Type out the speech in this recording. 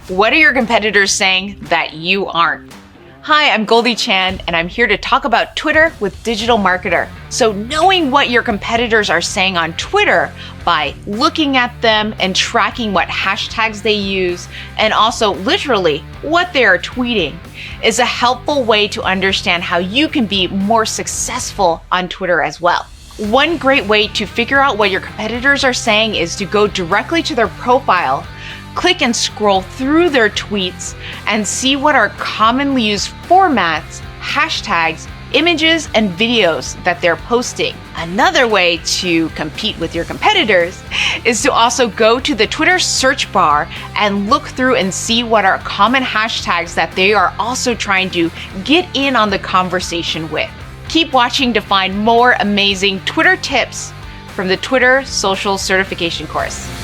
What are your competitors saying that you aren't? Hi, I'm Goldie Chan, and I'm here to talk about Twitter with Digital Marketer. So knowing what your competitors are saying on Twitter by looking at them and tracking what hashtags they use, and also literally what they are tweeting, is a helpful way to understand how you can be more successful on Twitter as well. One great way to figure out what your competitors are saying is to go directly to their profile, click and scroll through their tweets, and see what are commonly used formats, hashtags, images, and videos that they're posting. Another way to compete with your competitors is to also go to the Twitter search bar and look through and see what are common hashtags that they are also trying to get in on the conversation with. Keep watching to find more amazing Twitter tips from the Twitter Social Certification course.